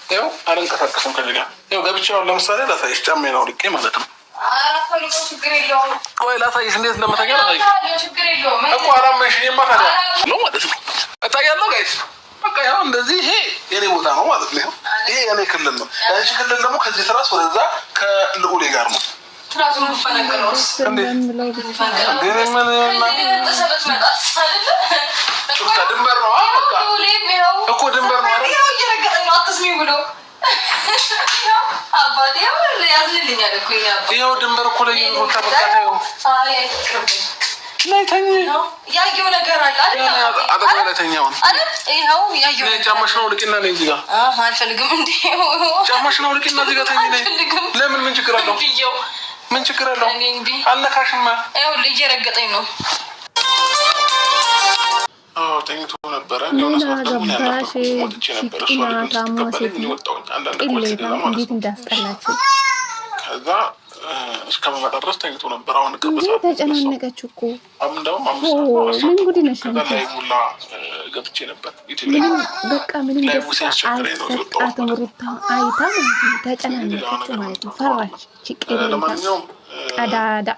ያው አልንቀሳቀስም ከዚህ ጋር ያው ገብቼው ለምሳሌ ላሳይሽ ጫማዬን አውልቄ ማለት ነው። ቆይ ላሳይሽ እንዴት እንደምተኛ ላሳይሽ እኮ አላመንሽኝማ ታዲያ ነው ማለት ነው። እታያለሁ ጋይስ በቃ ያው እንደዚህ ይሄ የኔ ቦታ ነው ማለት ነው። ይሄ የኔ ክልል ነው። ያንቺ ክልል ደግሞ ከዚህ ትራስ ወደዛ ከልዑሌ ጋር ነው። ትራሱን ፈነቀለውስ እንዴ ግን ምን ሹካ ድንበር ነው በቃ እኮ ድንበር ነው አይደል? ያው እየረገጠ ነው አትስሚ ብሎ አባቴ ያዝልኛል እኮ ያው ድንበር እኮ ላይ ነው ተበቃታዩ። አይ ላይ ተኝ ያየው ነገር አለ አይደል? አጠገብ ላይ ተኛው አይደል? ይሄው ያየው ጫማሽ ነው ልቂና ነኝ እዚህ ጋር አልፈልግም እንዴ ጫማሽ ነው ልቂና እዚህ ጋር ተኝ ነኝ። ለምን ምን ችግር አለው? ምን ችግር አለው? አለካሽማ ይሄው እየረገጠኝ ነው። አዎ ተኝቶ ነበረ የሆነ ሰዓት ደግሞ ያለበት ሞትቼ ነበር። እሷ ልጅ ወጣው አንዳንድ እንዴት እንዳስጠላችሁ ከዛ እስከመጣ ድረስ ተኝቶ ነበር። አሁን ከበሰዓት ተጨናነቀች እኮ እንደውም ምን ጉድ ነሽ ላይ ሙላ ገብቼ ነበር ኢትዮጵያ በቃ ምንም ደስ አልሰጣትም። ሩታ አይታ ተጨናነቀች ማለት ነው። ፈራች ችግር አዳዳ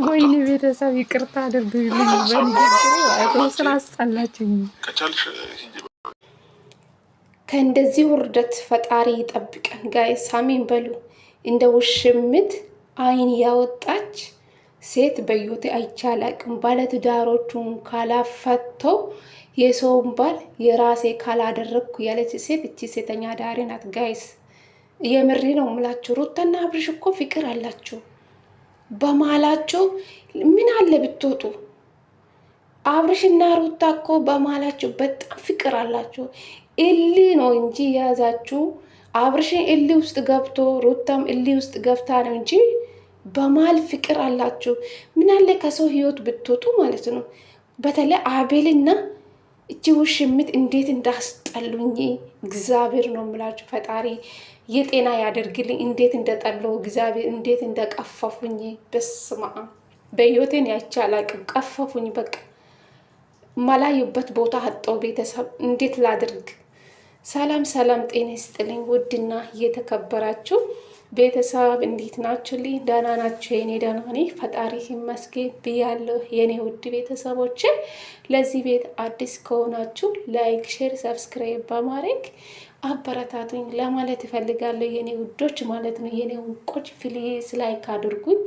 ወይኔ ቤተሰብ ይቅርታ አድርጉልኝ በንግግር ስላስጠላችኝ። ከእንደዚህ ውርደት ፈጣሪ ይጠብቀን ጋይስ አሜን በሉ። እንደ ውሽምት አይን ያወጣች ሴት በህይወቴ አይቻላቅም። ባለትዳሮቹን ካላፈተው የሰውን ባል የራሴ ካላደረግኩ ያለች ሴት እቺ ሴተኛ ዳሪ ናት ጋይስ። የምሬ ነው የምላችሁ። ሩታና አብርሽ እኮ ፍቅር አላችሁ። በማላቸው ምን አለ ብትወጡ። አብርሽና ሩታ እኮ በማላቸው በጣም ፍቅር አላችሁ። እሊ ነው እንጂ የያዛችሁ። አብርሽን እሊ ውስጥ ገብቶ ሩታም እሊ ውስጥ ገብታ ነው እንጂ በማል ፍቅር አላችሁ። ምን አለ ከሰው ህይወት ብትወጡ ማለት ነው። በተለይ አቤልና እቺ ውሽምት እንዴት እንዳስጠሉኝ እግዚአብሔር ነው የምላችሁ። ፈጣሪ የጤና ያደርግልኝ። እንዴት እንደጠለው እግዚአብሔር እንዴት እንደቀፈፉኝ በስማ በህይወቴን ያቻላቅም ቀፈፉኝ። በቃ ማላዩበት ቦታ አጣው። ቤተሰብ እንዴት ላድርግ? ሰላም ሰላም፣ ጤና ይስጥልኝ ውድና እየተከበራችሁ ቤተሰብ እንዴት ናችሁ? ልኝ ደህና ናችሁ? የኔ ደህና ነኝ ፈጣሪ ይመስገን ብያለሁ። የኔ ውድ ቤተሰቦች ለዚህ ቤት አዲስ ከሆናችሁ ላይክ፣ ሼር፣ ሰብስክራይብ በማድረግ አበረታቱኝ ለማለት እፈልጋለሁ። የኔ ውዶች ማለት ነው። የኔ ውቆች ፕሊዝ ላይክ አድርጉኝ፣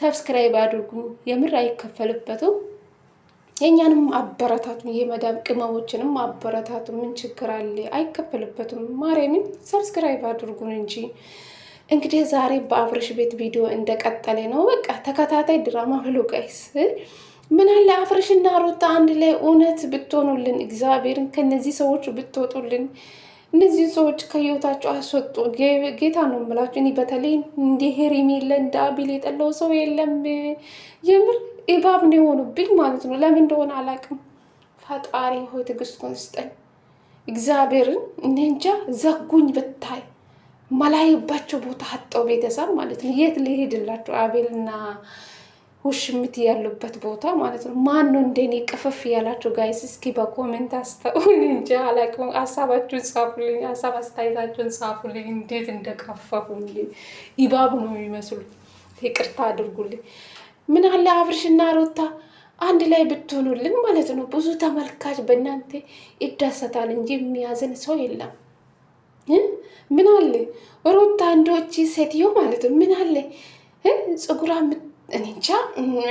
ሰብስክራይብ አድርጉኝ። የምር አይከፈልበትም። የኛንም አበረታቱኝ፣ የመዳም ቅመሞችንም አበረታቱ። ምን ችግር አለ? አይከፈልበትም። ማርያምን ሰብስክራይብ አድርጉን እንጂ። እንግዲህ ዛሬ በአብርሽ ቤት ቪዲዮ እንደቀጠለ ነው። በቃ ተከታታይ ድራማ ብሎ ጋይስ ምን አለ አብርሽና ሩታ አንድ ላይ እውነት ብትሆኑልን፣ እግዚአብሔርን ከነዚህ ሰዎች ብትወጡልን፣ እነዚህ ሰዎች ከህይወታቸው አስወጡ። ጌታ ነው የምላችሁ። እኔ በተለይ እንደ ሄርሜላ እንደ አቤል የጠላው ሰው የለም። የምር ኢባብ ነው የሆኑብኝ ማለት ነው። ለምን እንደሆነ አላውቅም። ፈጣሪ ሆይ ትዕግስቱን ስጠኝ እግዚአብሔርን። እኔ እንጃ ዘጉኝ ብታይ ማላይባቸው ቦታ አጣው ቤተሰብ ማለት ነው። የት ልሄድላችሁ? አቤልና ውሽምት ያሉበት ቦታ ማለት ነው። ማን ነው እንደኔ ቅፍፍ ያላችሁ ጋይስ? እስኪ በኮሜንት አስተውኝ እንጂ አላውቅም። ሀሳባችሁን ጻፉልኝ፣ ሀሳብ አስተያየታችሁን ጻፉልኝ። እንዴት እንደቀፈፉኝ ኢባብ ነው የሚመስሉ። ይቅርታ አድርጉልኝ። ምን አለ አብርሽና ሩታ አንድ ላይ ብትሆኑልን ማለት ነው። ብዙ ተመልካች በእናንተ ይደሰታል እንጂ የሚያዝን ሰው የለም። ምን አለ ሩታ እንዶቺ ሴትዮ ማለት ነው። ምን አለ ፀጉራ እንጃ።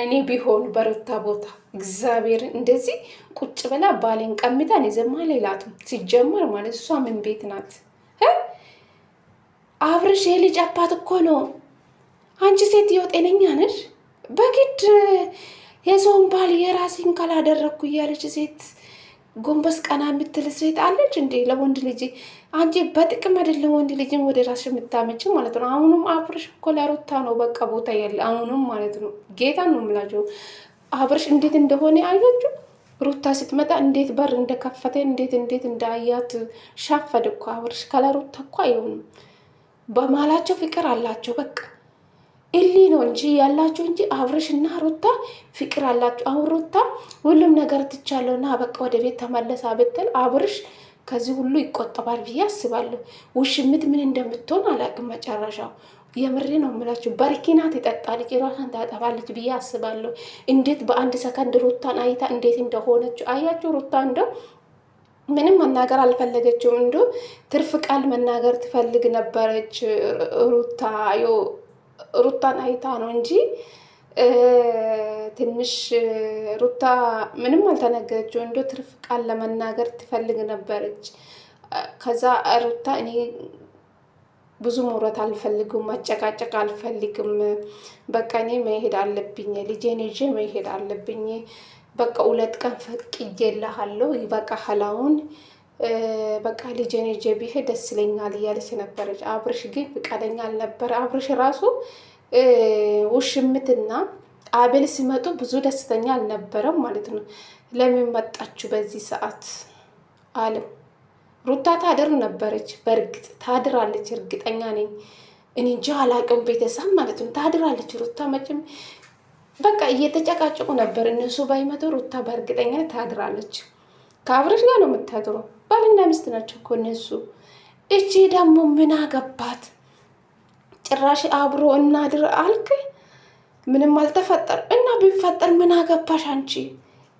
እኔ ቢሆን በሩታ ቦታ እግዚአብሔር እንደዚህ ቁጭ ብላ ባሌን ቀምታን የዘማ ሌላቱ ሲጀመር ማለት እሷ ምን ቤት ናት? አብርሽ የልጅ አባት እኮ ነው። አንቺ ሴትዮ ጤነኛ ነሽ? በግድ የሰውን ባል የራሴን ካላደረግኩ እያለች ሴት ጎንበስ ቀና የምትል ሴት አለች እንዴ? ለወንድ ልጅ አንቺ በጥቅም አይደለም ወንድ ልጅን ወደ ራስሽ የምታመጭ ማለት ነው። አሁንም አብርሽ እኮ ለሩታ ነው በቃ ቦታ ያለ አሁንም ማለት ነው። ጌታ ነው የምላቸው። አብርሽ እንዴት እንደሆነ አያችሁ? ሩታ ስትመጣ እንዴት በር እንደከፈተ እንዴት እንዳያት ሻፈድ እኮ አብርሽ። ካለሩታ እኮ አይሆንም። በማላቸው ፍቅር አላቸው በቃ እሊ ነው እንጂ ያላችሁ እንጂ አብርሽ እና ሩታ ፍቅር አላችሁ። አሁን ሩታ ሁሉም ነገር ትቻለውና በቃ ወደ ቤት ተመለሳ ብትል አብርሽ ከዚህ ሁሉ ይቆጠባል ብዬ አስባለሁ። ውሽምት ምን እንደምትሆን አላውቅም መጨረሻው። የምሬ ነው የምላችሁ። በርኪናት ይጠጣለች፣ ራሷን ታጠፋለች ብዬ አስባለሁ። እንዴት በአንድ ሰከንድ ሩታን አይታ እንዴት እንደሆነች አያችሁ። ሩታ እንደው ምንም መናገር አልፈለገችውም። እንዶ ትርፍ ቃል መናገር ትፈልግ ነበረች ሩታን አይታ ነው እንጂ ትንሽ ሩታ ምንም አልተነገረችው። እንዶ ትርፍ ቃል ለመናገር ትፈልግ ነበረች። ከዛ ሩታ እኔ ብዙ መውረት አልፈልግም፣ መጨቃጨቅ አልፈልግም፣ በቃ እኔ መሄድ አለብኝ፣ ልጄን ይዤ መሄድ አለብኝ፣ በቃ 2 ቀን ፈቅጄልሃለሁ፣ ይበቃሃል፣ አሁን በቃ ልጄን ይዤ ብሄድ ደስ ይለኛል እያለች ነበረች። አብርሽ ግን ፍቃደኛ አልነበረ። አብርሽ ራሱ ውሽምትና አቤል ሲመጡ ብዙ ደስተኛ አልነበረም ማለት ነው። ለምን መጣችሁ በዚህ ሰዓት አለው። ሩታ ታድር ነበረች፣ በእርግጥ ታድራለች፣ እርግጠኛ ነኝ። እኔ እንጃ አላቅም፣ ቤተሰብ ማለት ነው ታድራለች ሩታ። መቼም በቃ እየተጨቃጨቁ ነበር እነሱ ባይመጡ ሩታ በእርግጠኛ ታድራለች። ከአብረሽ ጋር ነው የምታድረው፣ ባልና ሚስት ናቸው እኮ እነሱ። እቺ ደግሞ ምን አገባት? ጭራሽ አብሮ እናድር አልክ። ምንም አልተፈጠር እና ቢፈጠር ምን አገባሽ አንቺ?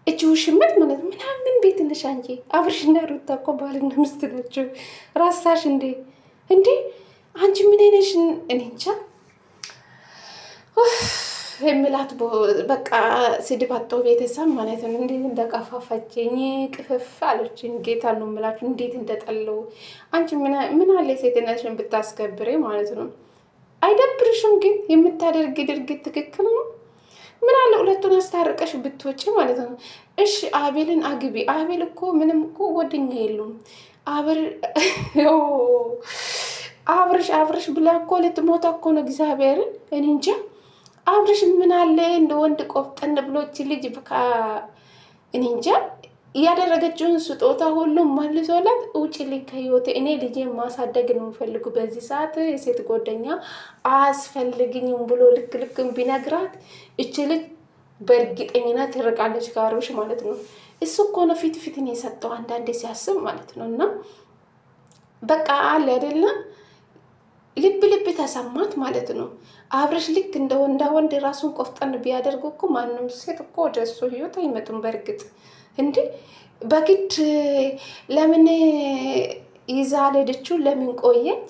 እቺ ውሽመት ማለት ምናምን ቤት ነሽ አንቺ። አብርሽና ሩታ እኮ ባልና ሚስት ናቸው። ራሳሽ እንዴ አንቺ ምን ነሽ? እኔ እንጃ የሚላት በቃ ስድባቶ ቤተሰብ ማለት ነው። እንዴት እንደቀፋፈችኝ ቅፍፍ አለችኝ። ጌታ ነው የምላችሁ እንዴት እንደጠለው። አንቺ ምን አለ ሴትነትሽን ብታስከብሬ ማለት ነው። አይደብርሽም? ግን የምታደርግ ድርጊት ትክክል ነው። ምን አለ ሁለቱን አስታርቀሽ ብትወጪ ማለት ነው። እሺ አቤልን አግቢ። አቤል እኮ ምንም እኮ ጓደኛ የለውም። አብርሽ ብላ እኮ ልትሞታ እኮ ነው። እግዚአብሔርን እኔ እንጃ። አብርሽ ምን አለ እንደ ወንድ ቆፍጠን ብሎች ልጅ እኔ እንጃ እያደረገችውን ስጦታ ሁሉም መልሶላት ውጭልኝ ከህይወቴ፣ እኔ ልጄን ማሳደግ ነው የምፈልጉ። በዚህ ሰዓት የሴት ጓደኛ አያስፈልግኝም ብሎ ልክም ቢነግራት እች ልጅ በእርግጠኝነት ትርቃለች ከአብርሽ ማለት ነው። እሱ እኮ ነው ፊትን የሰጠው አንዳንዴ ሲያስብ ማለት ነው። እና በቃ አለ አይደለም ልብ ተሰማት ማለት ነው። አብርሽ ልክ እንደ ወንድ ራሱን ቆፍጠን ቢያደርጉ እኮ ማንም ሴት እኮ ወደ እሱ ህይወት አይመጡም። በእርግጥ እንዴ በግድ ለምን ይዛ አልሄደችው? ለምን ቆየች?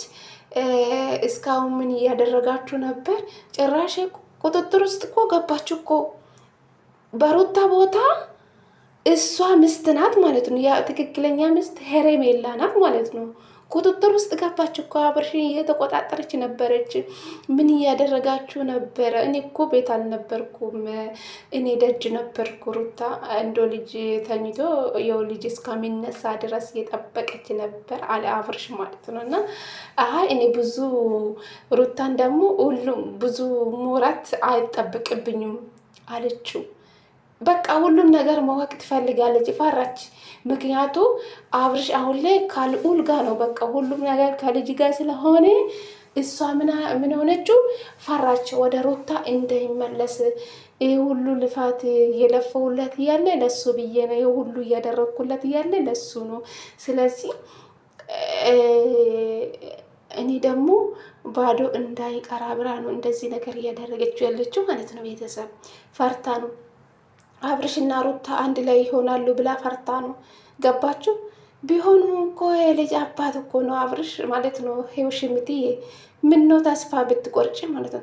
እስካሁን ምን እያደረጋችሁ ነበር? ጭራሽ ቁጥጥር ውስጥ እኮ ገባችሁ እኮ። በሩታ ቦታ እሷ ምስት ናት ማለት ነው። ያ ትክክለኛ ምስት ሄሬሜላ ናት ማለት ነው። ቁጥጥር ውስጥ ገባች እኮ። አብርሽን እየተቆጣጠረች ነበረች። ምን እያደረጋችሁ ነበረ? እኔ እኮ ቤት አልነበርኩም፣ እኔ ደጅ ነበርኩ። ሩታ እንዶ ልጅ ተኝቶ የው ልጅ እስከሚነሳ ድረስ እየጠበቀች ነበር አለ አብርሽ ማለት ነው። እና እኔ ብዙ ሩታን ደግሞ ሁሉም ብዙ ሙራት አይጠብቅብኝም አለችው። በቃ ሁሉም ነገር ማወቅ ትፈልጋለች። ፈራች። ምክንያቱ አብርሽ አሁን ላይ ካልኡል ጋር ነው። በቃ ሁሉም ነገር ከልጅ ጋር ስለሆነ እሷ ምን ሆነችው? ፈራች ወደ ሩታ እንዳይመለስ። ይህ ሁሉ ልፋት እየለፈውለት እያለ ለሱ ብዬ ነው፣ ይህ ሁሉ እያደረግኩለት እያለ ለሱ ነው። ስለዚህ እኔ ደግሞ ባዶ እንዳይቀራ ብላ ነው እንደዚህ ነገር እያደረገችው ያለችው ማለት ነው። ቤተሰብ ፈርታ ነው። አብርሽና ሩታ አንድ ላይ ይሆናሉ ብላ ፈርታ ነው። ገባችሁ? ቢሆኑ እኮ የልጅ አባት እኮ ነው አብርሽ ማለት ነው። ሄውሽ የምትዬ ምን ነው ተስፋ ብትቆርጭ ማለት ነው።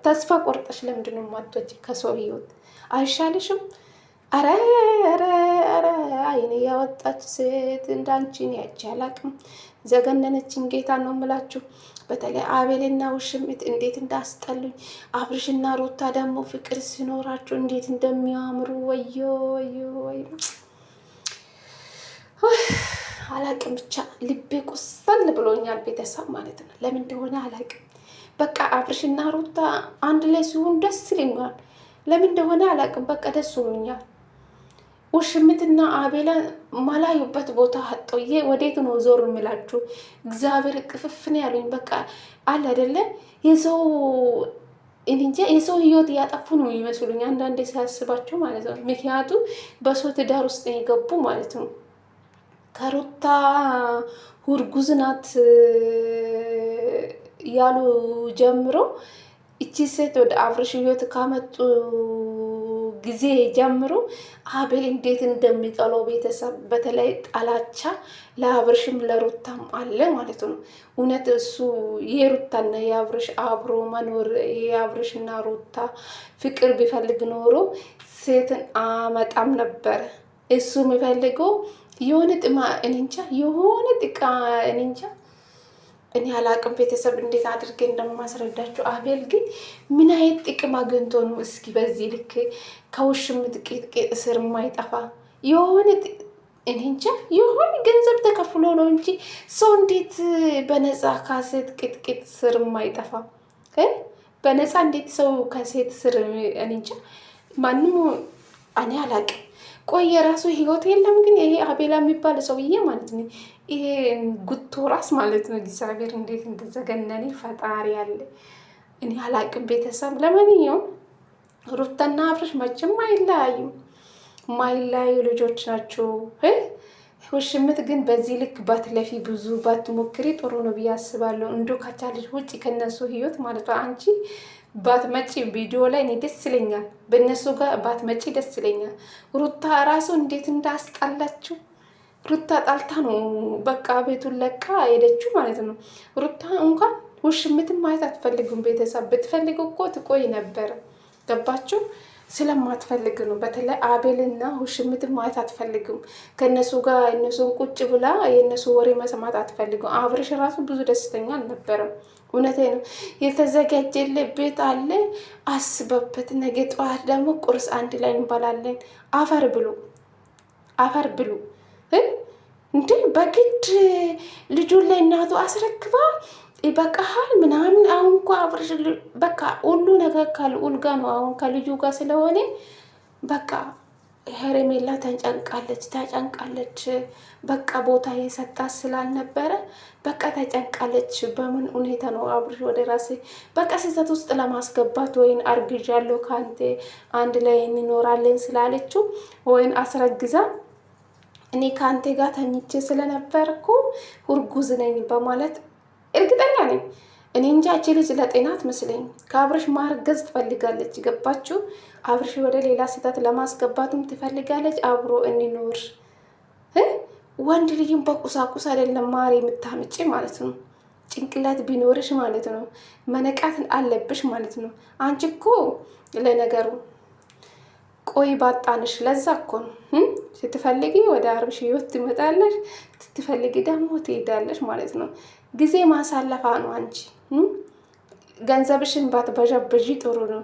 ተስፋ ቆርጠሽ ለምንድን ነው የማትወጪ ከሰው ህይወት? አይሻልሽም? አረ አይኔ ያወጣች ሴት እንዳንቺን ያቺ አላቅም። ዘገነነችን። ጌታ ነው የምላችሁ። በተለይ አቤልና ውሽሚት እንዴት እንዳስጠሉኝ። አብርሽና ሩታ ደግሞ ፍቅር ሲኖራቸው እንዴት እንደሚያምሩ ወዮ አላቅም። ብቻ ልቤ ቁሰል ብሎኛል ቤተሰብ ማለት ነው። ለምን እንደሆነ አላቅም። በቃ አብርሽና ሩታ አንድ ላይ ሲሆን ደስ ይለኛል። ለምን እንደሆነ አላቅም። በቃ ደስ ብሎኛል። ውሽምትና አቤላ ማላዩበት ቦታ አጠውዬ ወዴት ነው ዞር የምላችሁ? እግዚአብሔር ቅፍፍን ያሉኝ በቃ አለ አይደለ የሰው እንጃ የሰው ህይወት እያጠፉ ነው የሚመስሉኝ አንዳንዴ ሲያስባቸው ማለት ነው። ምክንያቱም በሰው ትዳር ውስጥ የገቡ ማለት ነው። ከሩታ እርጉዝ ናት ያሉ ጀምሮ እቺ ሴት ወደ አብርሽ ህይወት ካመጡ ጊዜ ጀምሮ አቤል እንዴት እንደሚጠላው ቤተሰብ በተለይ ጠላቻ ለአብርሽም ለሩታም አለ ማለት ነው። እውነት እሱ የሩታና የአብርሽ አብሮ መኖር የአብርሽና ሩታ ፍቅር ቢፈልግ ኖሮ ሴትን አመጣም ነበር። እሱ የሚፈልገው የሆነ ጥማ እንንቻ የሆነ ጥቃ እንንቻ እኔ አላቅም። ቤተሰብ እንዴት አድርጌ እንደማስረዳችሁ። አቤል ግን ምን አይነት ጥቅም አግኝቶ ነው እስኪ በዚህ ልክ ከውሽምት ቂጥቂጥ ስር የማይጠፋ የሆነ እኔ እንጃ የሆነ ገንዘብ ተከፍሎ ነው እንጂ ሰው እንዴት በነፃ ከሴት ቂጥቂጥ ስር የማይጠፋ በነፃ እንዴት ሰው ከሴት ስር እኔ እንጃ ማንም እኔ አላቅም። ቆይ የራሱ ህይወት የለም ግን ይሄ አቤላ የሚባል ሰውዬ ማለት ነው ይሄ ጉቶ ራስ ማለት ነው። እግዚአብሔር እንዴት እንደዘገነኔ ፈጣሪ ያለ እኔ አላቅም። ቤተሰብ ለማንኛውም ሩታና አብርሽ መቼም አይለያዩም፣ ማይለያዩ ልጆች ናቸው። ውሽምት ግን በዚህ ልክ ባትለፊ ብዙ ባትሞክሪ ጥሩ ነው ብዬ አስባለሁ። እንዶ ካቻለሽ ውጭ ከነሱ ህይወት ማለት ነው። አንቺ ባትመጪ ቪዲዮ ላይ እኔ ደስ ይለኛል፣ በእነሱ ጋር ባትመጪ ደስ ይለኛል። ሩታ ራሱ እንዴት እንዳስጣላችሁ ሩታ ጣልታ ነው በቃ ቤቱን ለቃ ሄደችው ማለት ነው። ሩታ እንኳን ውሽምትን ማየት አትፈልግም። ቤተሰብ ብትፈልግ እኮ ትቆይ ነበረ። ገባችሁ? ስለማትፈልግ ነው። በተለይ አቤልና ውሽምትን ማየት አትፈልግም። ከእነሱ ጋር እነሱን ቁጭ ብላ የእነሱ ወሬ መስማት አትፈልግም። አብርሽ ራሱ ብዙ ደስተኛ አልነበረም። እውነቴ ነው። የተዘጋጀለት ቤት አለ፣ አስበበት። ነገ ጠዋት ደግሞ ቁርስ አንድ ላይ እንበላለን። አፈር ብሉ፣ አፈር ብሉ። እንዴ በግድ ልጁን ላይ እናቱ አስረክባ ይበቃሃል ምናምን። አሁን እኮ አብርሽ በቃ ሁሉ ነገር ከልዑል ጋር ነው። አሁን ከልጁ ጋር ስለሆነ በቃ ሄርሜላ ተጨንቃለች። በቃ ቦታ የሰጣት ስላልነበረ በቃ ተጨንቃለች። በምን ሁኔታ ነው አብርሽ ወደ ራሴ በቃ ስህተት ውስጥ ለማስገባት ወይን አርግዣለሁ ከአንተ አንድ ላይ እንኖራለን ስላለችው ወይን አስረግዛ እኔ ከአንተ ጋር ተኝቼ ስለነበርኩ እርጉዝ ነኝ በማለት እርግጠኛ ነኝ። እኔ እንጃ እቺ ልጅ ለጤናት መስለኝ ከአብርሽ ማርገዝ ትፈልጋለች። ገባችሁ? አብርሽ ወደ ሌላ ስህተት ለማስገባትም ትፈልጋለች። አብሮ እንኖር ወንድ ልጅም በቁሳቁስ አይደለም ማር የምታምጪ ማለት ነው። ጭንቅላት ቢኖርሽ ማለት ነው መነቃት አለብሽ ማለት ነው። አንቺ እኮ ለነገሩ ቆይ ባጣንሽ ለዛ እኮ ነው ስትፈልጊ ወደ አብርሽ ህይወት ትመጣለሽ፣ ስትፈልጊ ደግሞ ትሄዳለሽ ማለት ነው። ጊዜ ማሳለፋ ነው። አንቺ ገንዘብሽን ባትበዣበዢ ጥሩ ነው።